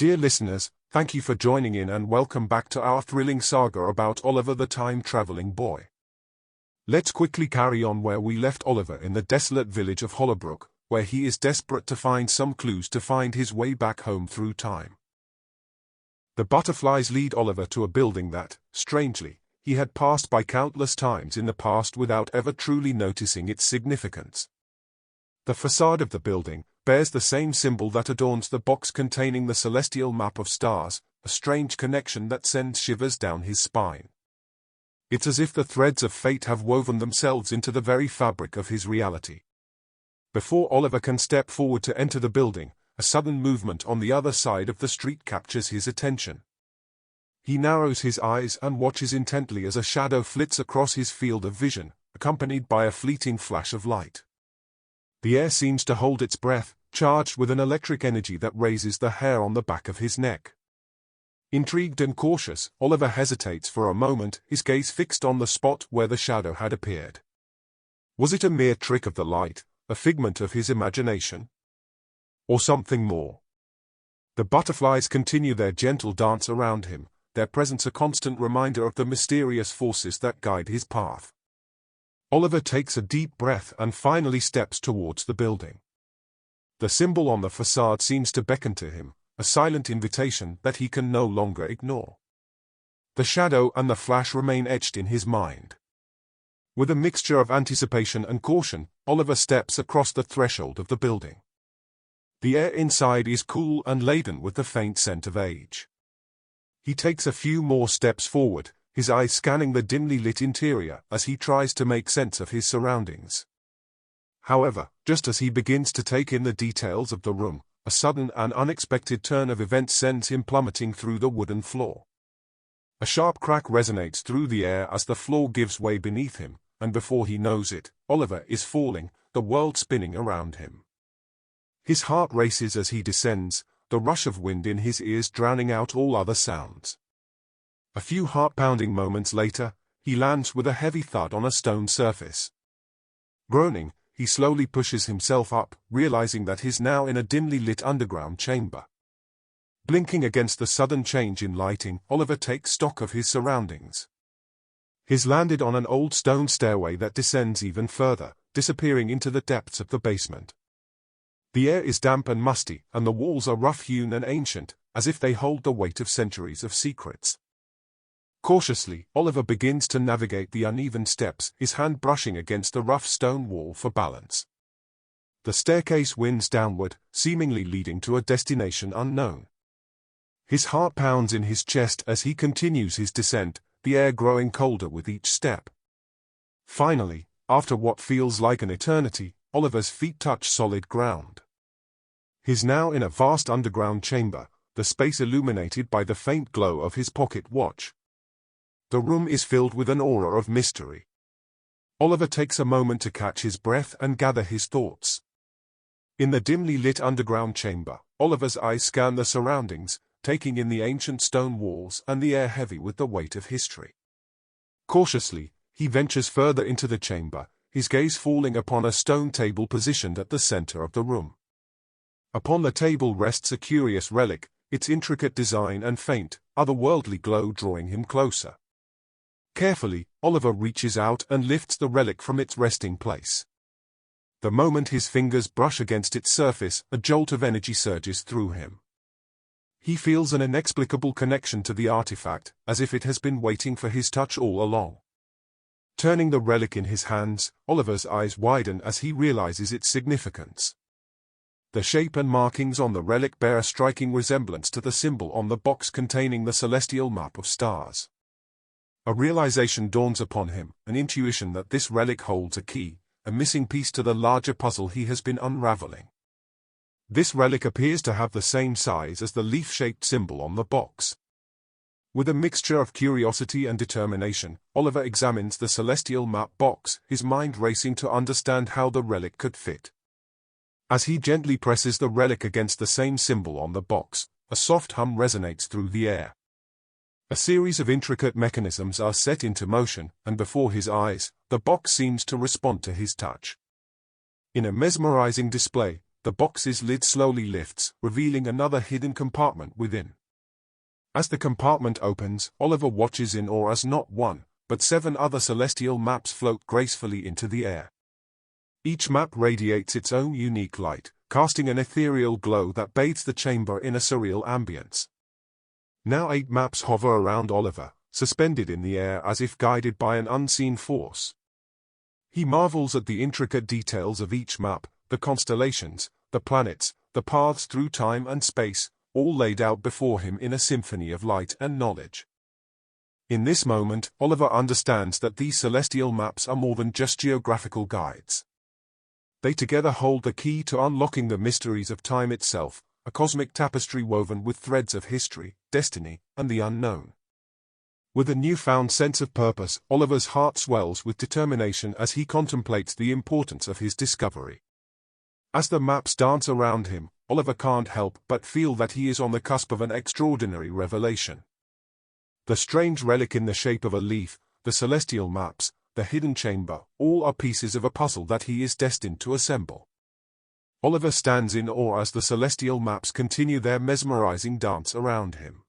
Dear listeners, thank you for joining in and welcome back to our thrilling saga about Oliver the time-traveling boy. Let's quickly carry on where we left Oliver in the desolate village of Hollowbrook, where he is desperate to find some clues to find his way back home through time. The butterflies lead Oliver to a building that, strangely, he had passed by countless times in the past without ever truly noticing its significance. The facade of the building bears the same symbol that adorns the box containing the celestial map of stars, a strange connection that sends shivers down his spine. It's as if the threads of fate have woven themselves into the very fabric of his reality. Before Oliver can step forward to enter the building, a sudden movement on the other side of the street captures his attention. He narrows his eyes and watches intently as a shadow flits across his field of vision, accompanied by a fleeting flash of light. The air seems to hold its breath, charged with an electric energy that raises the hair on the back of his neck. Intrigued and cautious, Oliver hesitates for a moment, his gaze fixed on the spot where the shadow had appeared. Was it a mere trick of the light, a figment of his imagination? Or something more? The butterflies continue their gentle dance around him, their presence a constant reminder of the mysterious forces that guide his path. Oliver takes a deep breath and finally steps towards the building. The symbol on the facade seems to beckon to him, a silent invitation that he can no longer ignore. The shadow and the flash remain etched in his mind. With a mixture of anticipation and caution, Oliver steps across the threshold of the building. The air inside is cool and laden with the faint scent of age. He takes a few more steps forward, his eyes scanning the dimly lit interior as he tries to make sense of his surroundings. However, just as he begins to take in the details of the room, a sudden and unexpected turn of events sends him plummeting through the wooden floor. A sharp crack resonates through the air as the floor gives way beneath him, and before he knows it, Oliver is falling, the world spinning around him. His heart races as he descends, the rush of wind in his ears drowning out all other sounds. A few heart-pounding moments later, he lands with a heavy thud on a stone surface. Groaning, he slowly pushes himself up, realizing that he's now in a dimly lit underground chamber. Blinking against the sudden change in lighting, Oliver takes stock of his surroundings. He's landed on an old stone stairway that descends even further, disappearing into the depths of the basement. The air is damp and musty, and the walls are rough-hewn and ancient, as if they hold the weight of centuries of secrets. Cautiously, Oliver begins to navigate the uneven steps, his hand brushing against the rough stone wall for balance. The staircase winds downward, seemingly leading to a destination unknown. His heart pounds in his chest as he continues his descent, the air growing colder with each step. Finally, after what feels like an eternity, Oliver's feet touch solid ground. He's now in a vast underground chamber, the space illuminated by the faint glow of his pocket watch. The room is filled with an aura of mystery. Oliver takes a moment to catch his breath and gather his thoughts. In the dimly lit underground chamber, Oliver's eyes scan the surroundings, taking in the ancient stone walls and the air heavy with the weight of history. Cautiously, he ventures further into the chamber, his gaze falling upon a stone table positioned at the center of the room. Upon the table rests a curious relic, its intricate design and faint, otherworldly glow drawing him closer. Carefully, Oliver reaches out and lifts the relic from its resting place. The moment his fingers brush against its surface, a jolt of energy surges through him. He feels an inexplicable connection to the artifact, as if it has been waiting for his touch all along. Turning the relic in his hands, Oliver's eyes widen as he realizes its significance. The shape and markings on the relic bear a striking resemblance to the symbol on the box containing the celestial map of stars. A realization dawns upon him, an intuition that this relic holds a key, a missing piece to the larger puzzle he has been unraveling. This relic appears to have the same size as the leaf-shaped symbol on the box. With a mixture of curiosity and determination, Oliver examines the celestial map box, his mind racing to understand how the relic could fit. As he gently presses the relic against the same symbol on the box, a soft hum resonates through the air. A series of intricate mechanisms are set into motion, and before his eyes, the box seems to respond to his touch. In a mesmerizing display, the box's lid slowly lifts, revealing another hidden compartment within. As the compartment opens, Oliver watches in awe as not one, but 7 other celestial maps float gracefully into the air. Each map radiates its own unique light, casting an ethereal glow that bathes the chamber in a surreal ambience. Now 8 maps hover around Oliver, suspended in the air as if guided by an unseen force. He marvels at the intricate details of each map, the constellations, the planets, the paths through time and space, all laid out before him in a symphony of light and knowledge. In this moment, Oliver understands that these celestial maps are more than just geographical guides. They together hold the key to unlocking the mysteries of time itself, a cosmic tapestry woven with threads of history, destiny, and the unknown. With a newfound sense of purpose, Oliver's heart swells with determination as he contemplates the importance of his discovery. As the maps dance around him, Oliver can't help but feel that he is on the cusp of an extraordinary revelation. The strange relic in the shape of a leaf, the celestial maps, the hidden chamber, all are pieces of a puzzle that he is destined to assemble. Oliver stands in awe as the celestial maps continue their mesmerizing dance around him.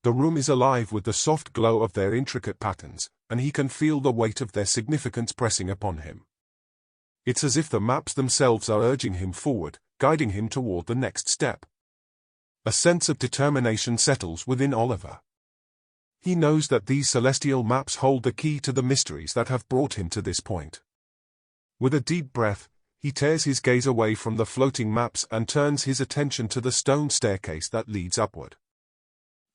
The room is alive with the soft glow of their intricate patterns, and he can feel the weight of their significance pressing upon him. It's as if the maps themselves are urging him forward, guiding him toward the next step. A sense of determination settles within Oliver. He knows that these celestial maps hold the key to the mysteries that have brought him to this point. With a deep breath, he tears his gaze away from the floating maps and turns his attention to the stone staircase that leads upward.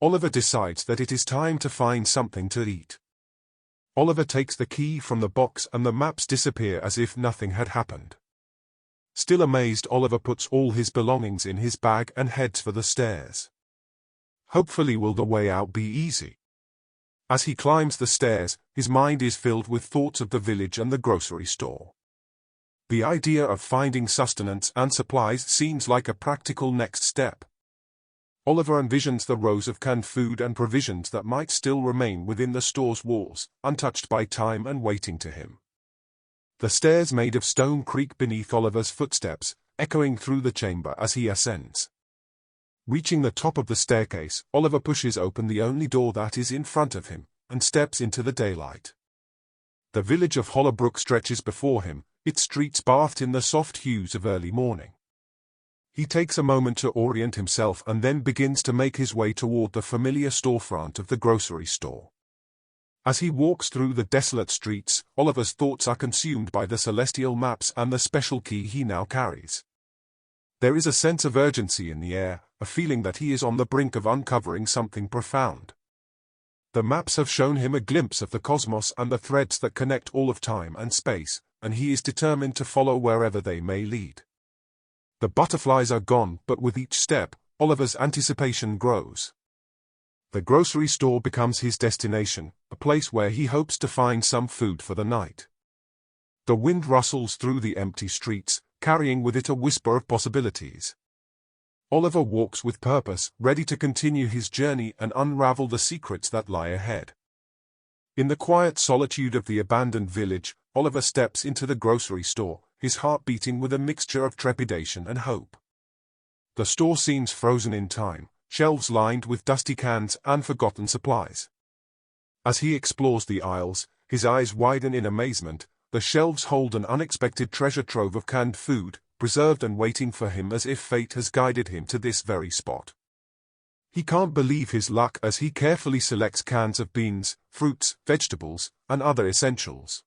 Oliver decides that it is time to find something to eat. Oliver takes the key from the box and the maps disappear as if nothing had happened. Still amazed, Oliver puts all his belongings in his bag and heads for the stairs. Hopefully will the way out be easy. As he climbs the stairs, his mind is filled with thoughts of the village and the grocery store. The idea of finding sustenance and supplies seems like a practical next step. Oliver envisions the rows of canned food and provisions that might still remain within the store's walls, untouched by time and waiting to him. The stairs made of stone creak beneath Oliver's footsteps, echoing through the chamber as he ascends. Reaching the top of the staircase, Oliver pushes open the only door that is in front of him, and steps into the daylight. The village of Hollowbrook stretches before him, its streets bathed in the soft hues of early morning. He takes a moment to orient himself and then begins to make his way toward the familiar storefront of the grocery store. As he walks through the desolate streets, Oliver's thoughts are consumed by the celestial maps and the special key he now carries. There is a sense of urgency in the air, a feeling that he is on the brink of uncovering something profound. The maps have shown him a glimpse of the cosmos and the threads that connect all of time and space, and he is determined to follow wherever they may lead. The butterflies are gone, but with each step, Oliver's anticipation grows. The grocery store becomes his destination, a place where he hopes to find some food for the night. The wind rustles through the empty streets, carrying with it a whisper of possibilities. Oliver walks with purpose, ready to continue his journey and unravel the secrets that lie ahead. In the quiet solitude of the abandoned village, Oliver steps into the grocery store, his heart beating with a mixture of trepidation and hope. The store seems frozen in time, shelves lined with dusty cans and forgotten supplies. As he explores the aisles, his eyes widen in amazement. The shelves hold an unexpected treasure trove of canned food, preserved and waiting for him as if fate has guided him to this very spot. He can't believe his luck as he carefully selects cans of beans, fruits, vegetables, and other essentials.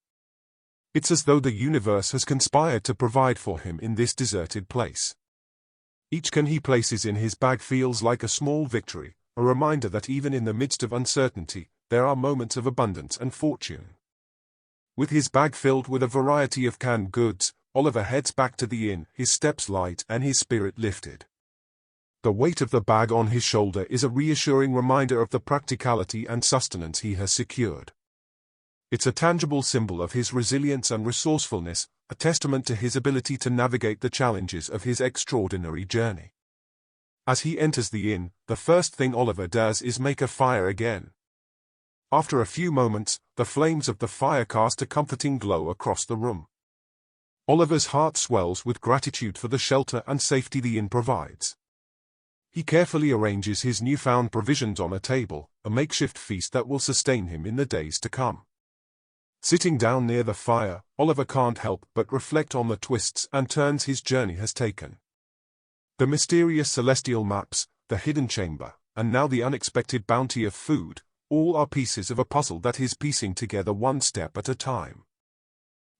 It's as though the universe has conspired to provide for him in this deserted place. Each can he places in his bag feels like a small victory, a reminder that even in the midst of uncertainty, there are moments of abundance and fortune. With his bag filled with a variety of canned goods, Oliver heads back to the inn, his steps light and his spirit lifted. The weight of the bag on his shoulder is a reassuring reminder of the practicality and sustenance he has secured. It's a tangible symbol of his resilience and resourcefulness, a testament to his ability to navigate the challenges of his extraordinary journey. As he enters the inn, the first thing Oliver does is make a fire again. After a few moments, the flames of the fire cast a comforting glow across the room. Oliver's heart swells with gratitude for the shelter and safety the inn provides. He carefully arranges his newfound provisions on a table, a makeshift feast that will sustain him in the days to come. Sitting down near the fire, Oliver can't help but reflect on the twists and turns his journey has taken. The mysterious celestial maps, the hidden chamber, and now the unexpected bounty of food, all are pieces of a puzzle that he's piecing together one step at a time.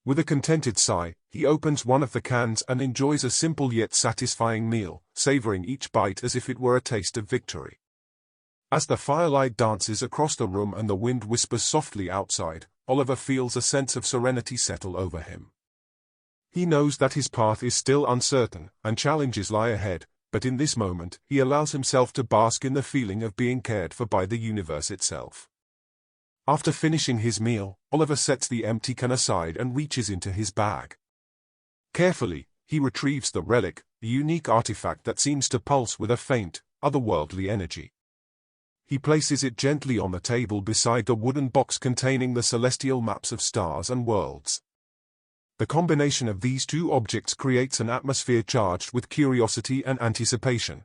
With a contented sigh, he opens one of the cans and enjoys a simple yet satisfying meal, savoring each bite as if it were a taste of victory. As the firelight dances across the room and the wind whispers softly outside, Oliver feels a sense of serenity settle over him. He knows that his path is still uncertain, and challenges lie ahead, but in this moment, he allows himself to bask in the feeling of being cared for by the universe itself. After finishing his meal, Oliver sets the empty can aside and reaches into his bag. Carefully, he retrieves the relic, a unique artifact that seems to pulse with a faint, otherworldly energy. He places it gently on the table beside the wooden box containing the celestial maps of stars and worlds. The combination of these two objects creates an atmosphere charged with curiosity and anticipation.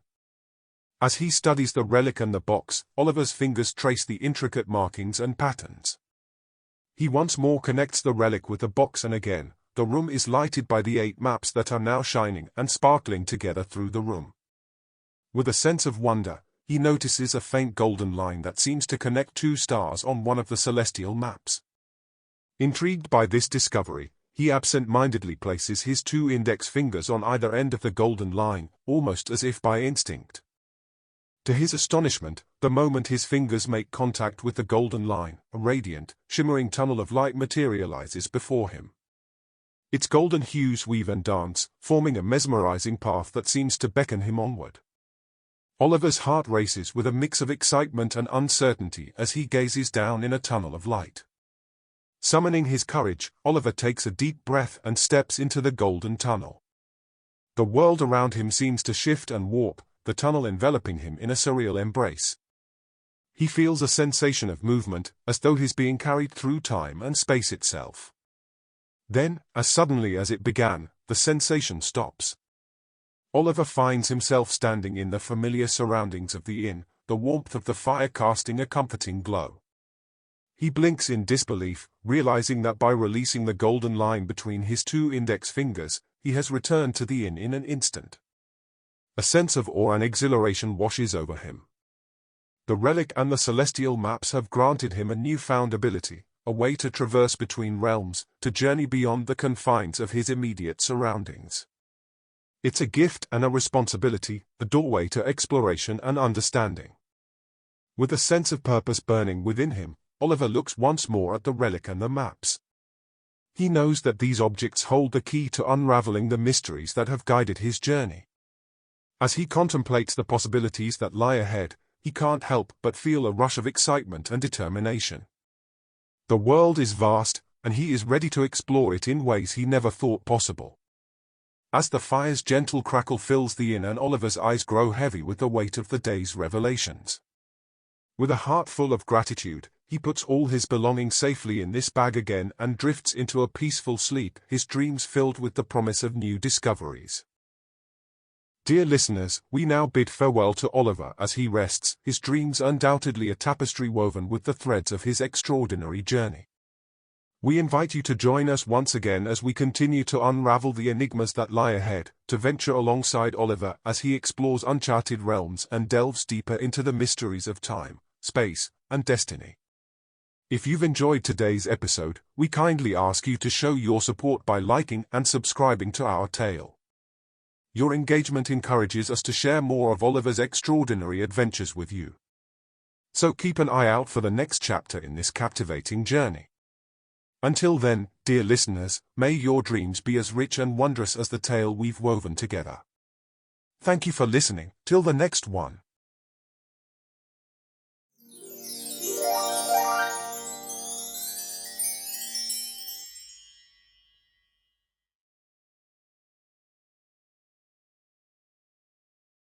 As he studies the relic and the box, Oliver's fingers trace the intricate markings and patterns. He once more connects the relic with the box, and again, the room is lighted by the 8 maps that are now shining and sparkling together through the room. With a sense of wonder, he notices a faint golden line that seems to connect 2 stars on one of the celestial maps. Intrigued by this discovery, he absent-mindedly places his 2 index fingers on either end of the golden line, almost as if by instinct. To his astonishment, the moment his fingers make contact with the golden line, a radiant, shimmering tunnel of light materializes before him. Its golden hues weave and dance, forming a mesmerizing path that seems to beckon him onward. Oliver's heart races with a mix of excitement and uncertainty as he gazes down in a tunnel of light. Summoning his courage, Oliver takes a deep breath and steps into the golden tunnel. The world around him seems to shift and warp, the tunnel enveloping him in a surreal embrace. He feels a sensation of movement, as though he's being carried through time and space itself. Then, as suddenly as it began, the sensation stops. Oliver finds himself standing in the familiar surroundings of the inn, the warmth of the fire casting a comforting glow. He blinks in disbelief, realizing that by releasing the golden line between his 2 index fingers, he has returned to the inn in an instant. A sense of awe and exhilaration washes over him. The relic and the celestial maps have granted him a newfound ability, a way to traverse between realms, to journey beyond the confines of his immediate surroundings. It's a gift and a responsibility, a doorway to exploration and understanding. With a sense of purpose burning within him, Oliver looks once more at the relic and the maps. He knows that these objects hold the key to unraveling the mysteries that have guided his journey. As he contemplates the possibilities that lie ahead, he can't help but feel a rush of excitement and determination. The world is vast, and he is ready to explore it in ways he never thought possible. As the fire's gentle crackle fills the inn and Oliver's eyes grow heavy with the weight of the day's revelations. With a heart full of gratitude, he puts all his belongings safely in this bag again and drifts into a peaceful sleep, his dreams filled with the promise of new discoveries. Dear listeners, we now bid farewell to Oliver as he rests, his dreams undoubtedly a tapestry woven with the threads of his extraordinary journey. We invite you to join us once again as we continue to unravel the enigmas that lie ahead, to venture alongside Oliver as he explores uncharted realms and delves deeper into the mysteries of time, space, and destiny. If you've enjoyed today's episode, we kindly ask you to show your support by liking and subscribing to our tale. Your engagement encourages us to share more of Oliver's extraordinary adventures with you. So keep an eye out for the next chapter in this captivating journey. Until then, dear listeners, may your dreams be as rich and wondrous as the tale we've woven together. Thank you for listening. Till the next one.